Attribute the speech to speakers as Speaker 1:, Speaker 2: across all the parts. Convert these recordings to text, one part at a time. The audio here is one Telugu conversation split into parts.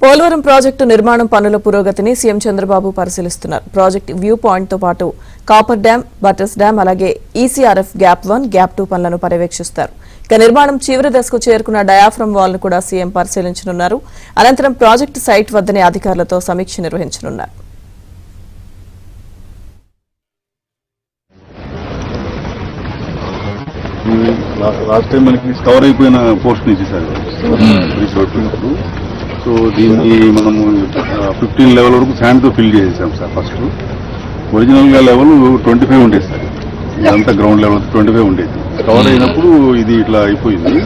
Speaker 1: పోలవరం ప్రాజెక్టు నిర్మాణం పనుల పురోగతిని సీఎం చంద్రబాబు పరిశీలిస్తున్నారు. ప్రాజెక్టు వ్యూ పాయింట్ తో పాటు కాపర్ డ్యాం, బటర్స్ డ్యాం, అలాగే ఈసీఆర్ఎఫ్ గ్యాప్ 1, గ్యాప్ 2 పనులను పర్యవేక్షిస్తారు. ఇక నిర్మాణం చివరి దశకు చేరుకున్న డయాఫ్రమ్ వాల్ ను కూడా సీఎం పరిశీలించనున్నారు. అనంతరం ప్రాజెక్టు సైట్ వద్దనే అధికారులతో సమీక్ష నిర్వహించనున్నారు.
Speaker 2: లాస్ట్ టైం మనకి కవర్ అయిపోయిన పోర్షన్ ఇచ్చేసారు. సో దీన్ని మనము 15 లెవెల్ వరకు శాండ్తో ఫిల్ చేసేసాం సార్. ఫస్ట్ ఒరిజినల్గా లెవెల్ 25 ఉండేది సార్. ఇదంతా గ్రౌండ్ లెవెల్ 25 ఉండేది. కవర్ అయినప్పుడు ఇది ఇట్లా అయిపోయింది.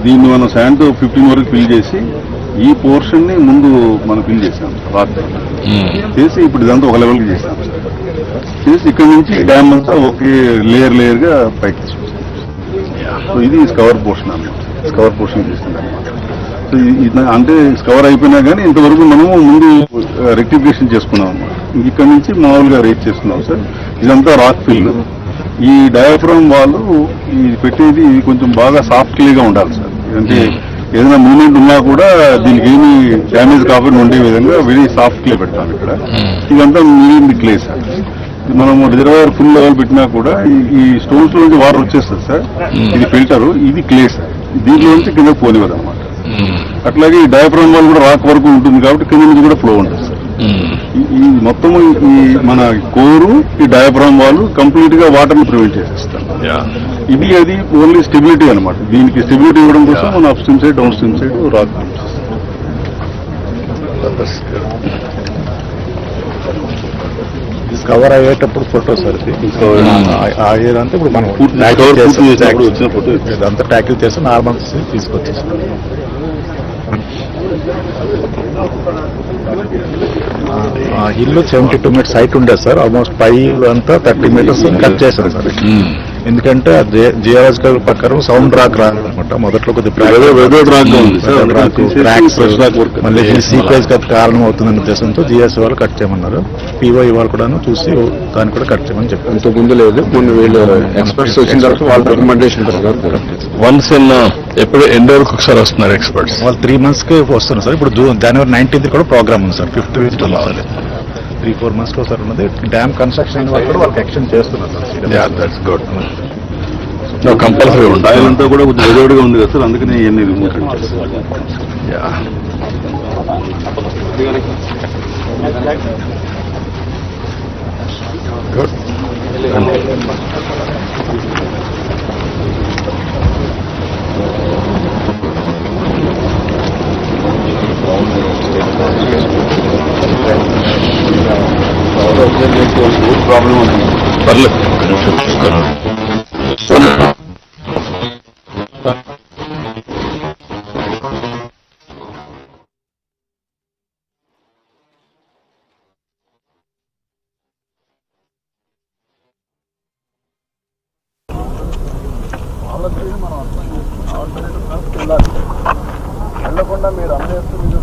Speaker 2: దీన్ని మనం శాండ్తో 15 వరకు ఫిల్ చేసి ఈ పోర్షన్ని ముందు మనం ఫిల్ చేసాం రాక్ చేసి ఇప్పుడు ఇదంతా ఒక లెవెల్కి చేసాం చేసి ఇక్కడ నుంచి డ్యామ్ అంతా ఒకే లేయర్గా పైకి సో ఇది కవర్ పోర్షన్ అన్నమాట. కవర్ పోర్షన్ చేసింది అనమాట. సో అంటే కవర్ అయిపోయినా కానీ ఇంతవరకు మనము ముందు రెక్టిఫికేషన్ చేసుకున్నాం అనమాట. ఇక్కడ నుంచి మామూలుగా రేట్ చేసుకున్నాం సార్. ఇదంతా రాక్ ఫిల్. ఈ డయాఫ్రామ్ వాళ్ళు ఇది పెట్టేది ఇది కొంచెం బాగా సాఫ్ట్లీగా ఉండాలి సార్. అంటే ఏదైనా మూమెంట్ ఉన్నా కూడా దీనికి ఏమి డ్యామేజ్ కాకుండా ఉండే విధంగా వెరీ సాఫ్ట్ క్లే పెడతాం ఇక్కడ. ఇదంతా మీడియం క్లే సార్. మనం రిజర్వాయర్ ఫుల్ లెవెల్ పెట్టినా కూడా ఈ స్టోన్స్ నుంచి వాటర్ వచ్చేస్తుంది సార్. ఇది ఫిల్టర్, ఇది క్లే సార్. దీంట్లో నుంచి కింద పోనివ్వదు అనమాట. అట్లాగే ఈ డయాఫ్రామ్ వాల్ కూడా రాక్ వరకు ఉంటుంది కాబట్టి కింద నుంచి కూడా ఫ్లో ఉంటుంది సార్. ఈ మొత్తం ఈ మన కోరు ఈ డయాఫ్రామ్ వాల్ కంప్లీట్ గా వాటర్ ని ప్రివెంట్ చేసేస్తాం. ఇది అది ఓన్లీ స్టెబిలిటీ అనమాట. దీనికి స్టెబిలిటీ ఇవ్వడం కోసం మన up stream side, down stream side rock
Speaker 3: cover అయ్యేటప్పుడు ఫోటో సార్. అయ్యేదంతా ఇప్పుడు మనం
Speaker 2: వచ్చిన ఫోటో
Speaker 3: ఇదంతా ట్యాకిల్ చేసి నార్మల్ తీసుకొచ్చేసాం. ఇల్లు 72 మీటర్స్ హైట్ ఉండేది సార్. ఆల్మోస్ట్ పైలు అంతా 30 మీటర్స్ కట్ చేశారు సార్. ఎందుకంటే జియాలజికల్ ప్రకారం సౌండ్ రాక్ రాదనమాట. మొదట్లో కొద్దిగా మళ్ళీ సీక్వెన్స్ కారణం అవుతుందనే ఉద్దేశంతో జిఎస్ వాళ్ళు కట్ చేయమన్నారు. పిఓ వాళ్ళు కూడా చూసి దాన్ని కూడా కట్ చేయమని చెప్పారు.
Speaker 4: ఇంత ముందు లేదు, కొన్ని వీళ్ళు ఎక్స్పర్ట్స్ వచ్చిన తర్వాత వాళ్ళ రికమెండేషన్ వన్స్ ఎప్పుడు ఎన్ని వరకు ఒకసారి వస్తున్నారు ఎక్స్పర్ట్స్?
Speaker 3: వాళ్ళు 3 months కి వస్తున్నారు సార్. ఇప్పుడు జనవరి 19th కూడా ప్రోగ్రామ్ ఉంది సార్. 5th 3-4 months ఒకసారి ఉన్నది. డ్యామ్ కన్స్ట్రక్షన్ వాళ్ళు వర్క్ ఎక్స్టెండ్ చేస్తున్నారు సార్.
Speaker 4: కంపల్సరీ ఉంటాయి.
Speaker 2: అంతా కూడా కొంచెం ఎదురుగా ఉంది కదా సార్. అందుకని ఇవన్నీ రిమూవ్ ప్రాబ్లం ఉంటుంది.
Speaker 4: పర్లేదు.
Speaker 2: వెళ్ళకుండా మీరు అందజేస్తూ మీరు